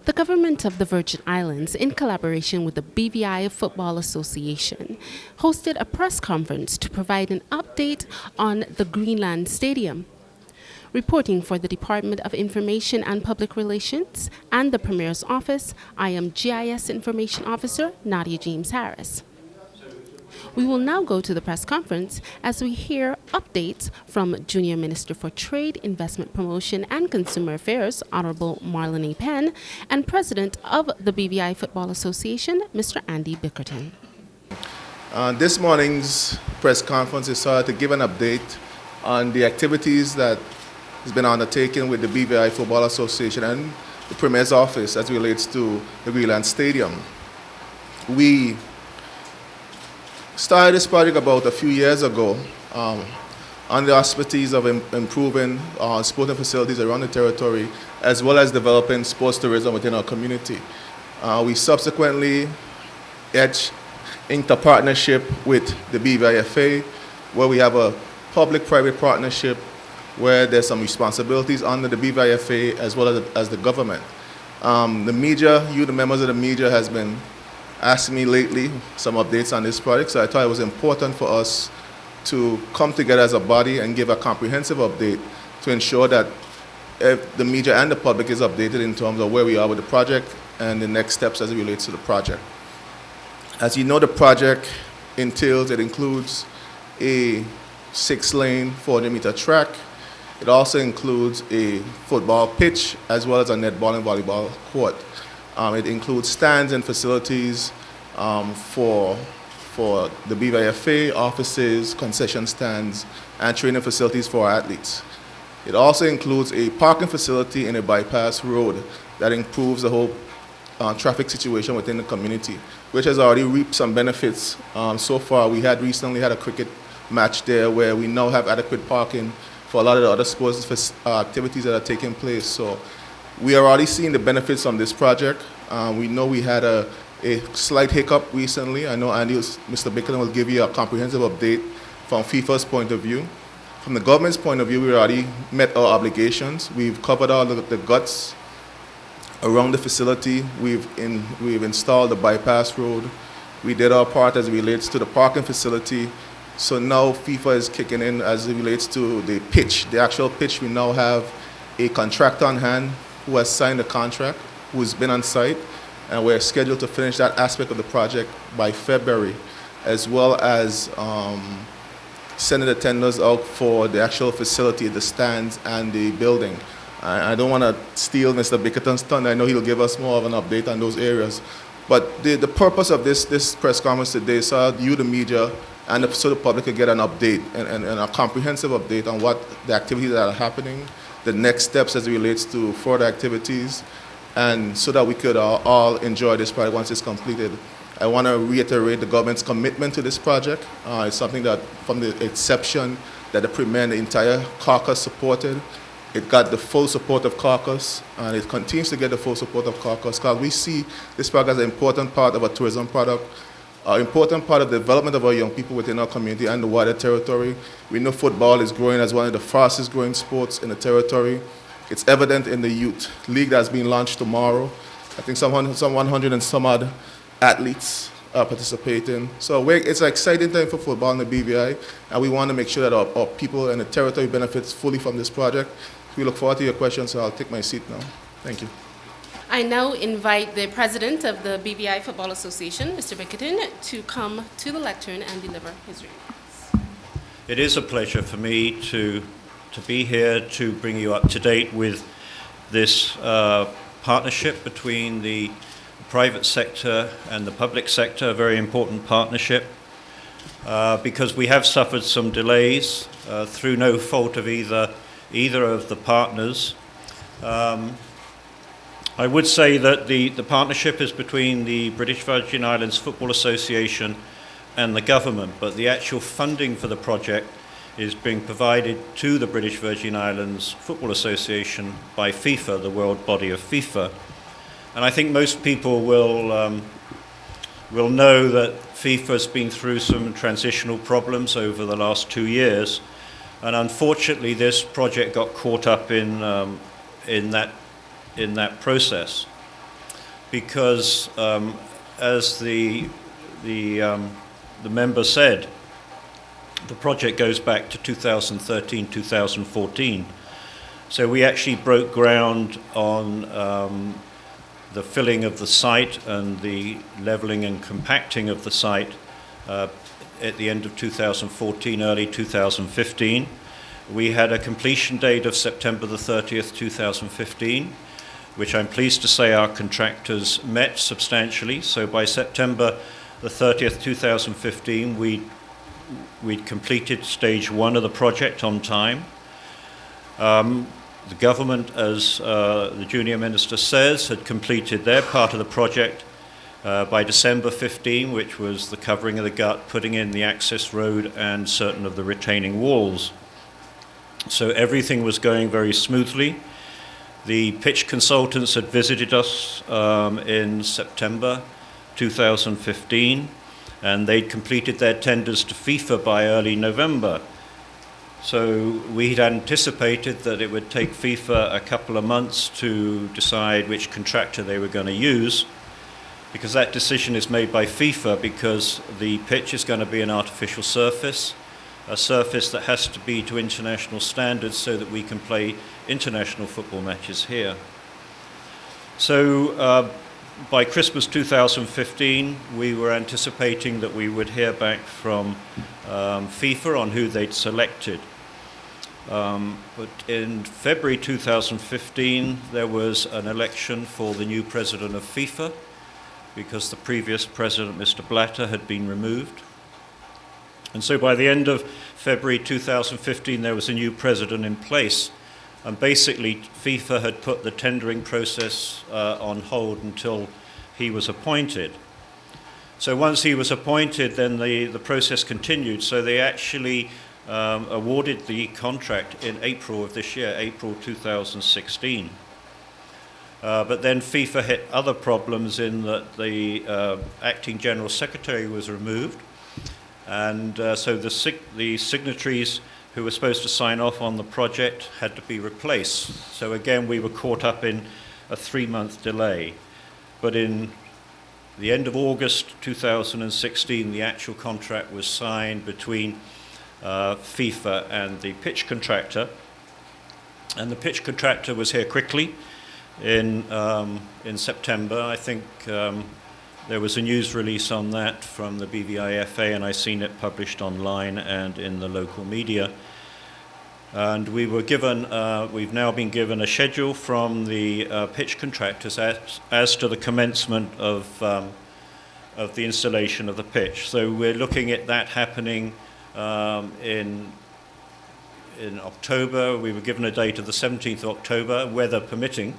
The government of the Virgin Islands, in collaboration with the BVI Football Association, hosted a press conference to provide an update on the Greenland Stadium. Reporting for the Department of Information and Public Relations and the Premier's Office, I am GIS Information Officer Nadia James Harris. We will now go to the press conference as we hear updates from Junior Minister for Trade, Investment Promotion and Consumer Affairs, Honorable Marlene Penn, and President of the BVI Football Association, Mr. Andy Bickerton. This morning's press conference is to give an update on the activities that has been undertaken with the BVI Football Association and the Premier's Office as it relates to the Greenland Stadium. We started this project about a few years ago on the auspices of improving sporting facilities around the territory as well as developing sports tourism within our community. We subsequently inked a partnership with the BVIFA where we have a public-private partnership where there's some responsibilities under the BVIFA as well as the government. The media, the members of the media has been asking me lately some updates on this project, so I thought it was important for us to come together as a body and give a comprehensive update to ensure that the media and the public is updated in terms of where we are with the project and the next steps as it relates to the project. As you know, the project includes a 6-lane, 400-meter track. It also includes a football pitch as well as a netball and volleyball court. It includes stands and facilities for the BVIFA offices, concession stands, and training facilities for our athletes. It also includes a parking facility and a bypass road that improves the whole traffic situation within the community, which has already reaped some benefits so far. We had recently had a cricket match there where we now have adequate parking for a lot of the other sports activities that are taking place. So we are already seeing the benefits from this project. We know we had a slight hiccup recently. I know Mr. Bickerton will give you a comprehensive update from FIFA's point of view. From the government's point of view, we already met our obligations. We've covered all the guts around the facility. We've installed the bypass road. We did our part as it relates to the parking facility. So now FIFA is kicking in as it relates to the pitch, the actual pitch. We now have a contractor on hand who has signed a contract, who's been on site, and we're scheduled to finish that aspect of the project by February, as well as sending the tenders out for the actual facility, the stands, and the building. I don't want to steal Mr. Bickerton's thunder. I know he'll give us more of an update on those areas. But the purpose of this press conference today is so you, the media, and so the public could get an update and a comprehensive update on what the activities that are happening, the next steps as it relates to further activities, and so that we could all enjoy this project once it's completed. I want to reiterate the government's commitment to this project. It's something that from the inception that the Premier and the entire caucus supported. It got the full support of caucus, and it continues to get the full support of caucus because we see this project as an important part of a tourism product, an important part of the development of our young people within our community and the wider territory. We know football is growing as one of the fastest growing sports in the territory. It's evident in the youth league that's being launched tomorrow. I think some 100 and some odd athletes are participating. So it's an exciting time for football in the BVI, and we want to make sure that our people and the territory benefits fully from this project. We look forward to your questions, so I'll take my seat now. Thank you. I now invite the President of the BVI Football Association, Mr. Bickerton, to come to the lectern and deliver his remarks. It is a pleasure for me to be here to bring you up to date with this partnership between the private sector and the public sector, a very important partnership, because we have suffered some delays through no fault of either of the partners. I would say that the partnership is between the British Virgin Islands Football Association and the government, but the actual funding for the project is being provided to the British Virgin Islands Football Association by FIFA, the world body of FIFA. And I think most people will know that FIFA has been through some transitional problems over the last 2 years, and unfortunately this project got caught up in that process. because, as the member said, the project goes back to 2013, 2014. So we actually broke ground on the filling of the site and the leveling and compacting of the site at the end of 2014, early 2015. We had a completion date of September the 30th, 2015, which I'm pleased to say our contractors met substantially. So by September the 30th, 2015, we'd completed stage 1 of the project on time. The government, as the junior minister says, had completed their part of the project by December 15, which was the covering of the gut, putting in the access road and certain of the retaining walls. So everything was going very smoothly. The pitch consultants had visited us in September 2015, and they'd completed their tenders to FIFA by early November. So we'd anticipated that it would take FIFA a couple of months to decide which contractor they were going to use, because that decision is made by FIFA, because the pitch is going to be an artificial surface, a surface that has to be to international standards so that we can play international football matches here. So by Christmas 2015, we were anticipating that we would hear back from FIFA on who they'd selected. But in February 2015, there was an election for the new president of FIFA, because the previous president, Mr. Blatter, had been removed. And so by the end of February 2015, there was a new president in place. And basically, FIFA had put the tendering process on hold until he was appointed. So once he was appointed, then the process continued. So they actually awarded the contract in April of this year, April 2016. But then FIFA hit other problems in that the acting general secretary was removed. And so the signatories who were supposed to sign off on the project had to be replaced. So again, we were caught up in a 3-month delay. But in the end of August 2016, the actual contract was signed between FIFA and the pitch contractor. And the pitch contractor was here quickly in September. I think there was a news release on that from the BVI FA, and I've seen it published online and in the local media. And we were given, we've now been given a schedule from the pitch contractors as to the commencement of the installation of the pitch. So we're looking at that happening in October. We were given a date of the 17th of October, weather permitting.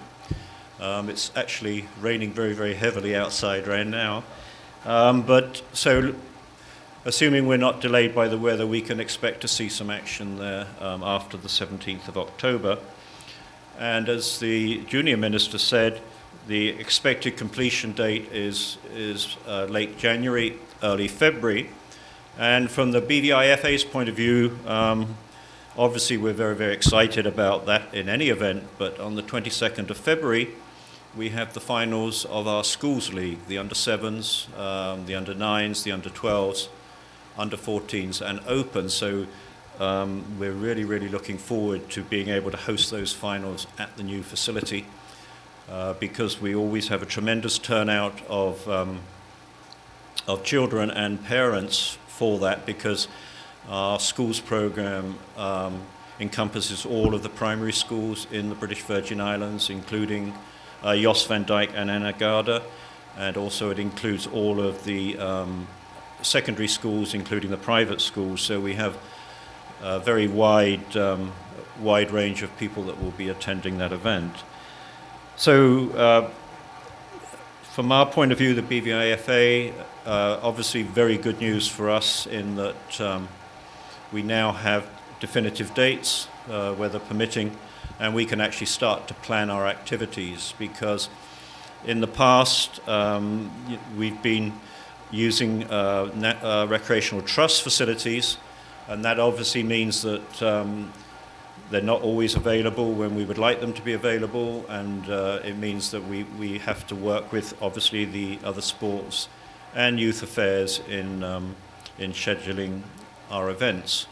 It's actually raining very, very heavily outside right now. But so, assuming we're not delayed by the weather, we can expect to see some action there after the 17th of October. And as the junior minister said, the expected completion date is late January, early February. And from the BVI FA's point of view, obviously we're very, very excited about that in any event, but on the 22nd of February, we have the finals of our schools league, the under-7s, the under-9s, the under-12s, under-14s, and open. So we're really, really looking forward to being able to host those finals at the new facility, because we always have a tremendous turnout of children and parents for that, because our schools program encompasses all of the primary schools in the British Virgin Islands, including Jos van Dijk and Anegada, and also it includes all of the secondary schools, including the private schools. So we have a very wide range of people that will be attending that event. So from our point of view, the BVI FA, obviously very good news for us in that we now have definitive dates, weather permitting, and we can actually start to plan our activities, because in the past we've been using recreational trust facilities, and that obviously means that They're not always available when we would like them to be available, and it means that we have to work with, obviously, the other sports and youth affairs in scheduling our events.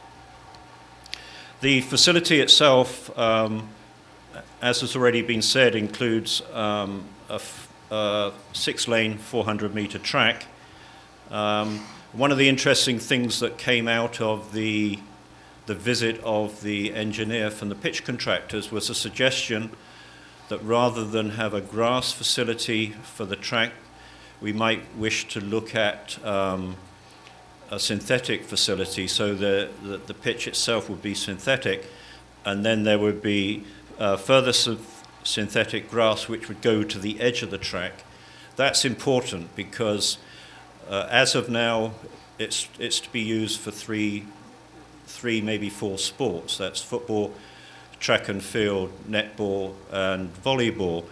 The facility itself, as has already been said, includes a 6-lane, 400-meter track. One of the interesting things that came out of the visit of the engineer from the pitch contractors was a suggestion that rather than have a grass facility for the track, we might wish to look at a synthetic facility, so the pitch itself would be synthetic, and then there would be further synthetic grass which would go to the edge of the track. That's important because as of now, it's to be used for three, maybe 4 sports. That's football, track and field, netball, and volleyball.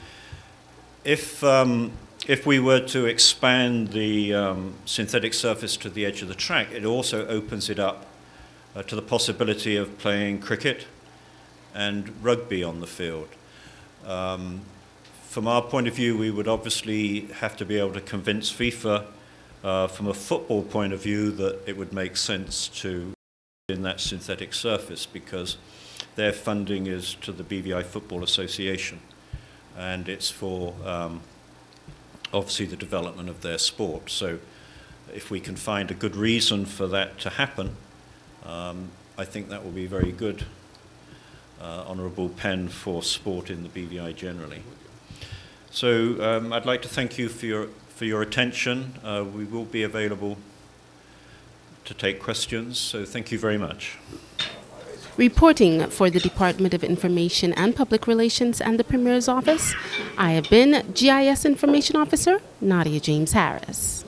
If we were to expand the synthetic surface to the edge of the track, it also opens it up to the possibility of playing cricket and rugby on the field. From our point of view, we would obviously have to be able to convince FIFA from a football point of view that it would make sense to in that synthetic surface, because their funding is to the BVI Football Association, and it's for obviously the development of their sport. So if we can find a good reason for that to happen, I think that will be very good honourable pen for sport in the BVI generally. So I'd like to thank you for your attention. We will be available to take questions, so thank you very much. Reporting for the Department of Information and Public Relations and the Premier's Office, I have been GIS Information Officer Nadia James Harris.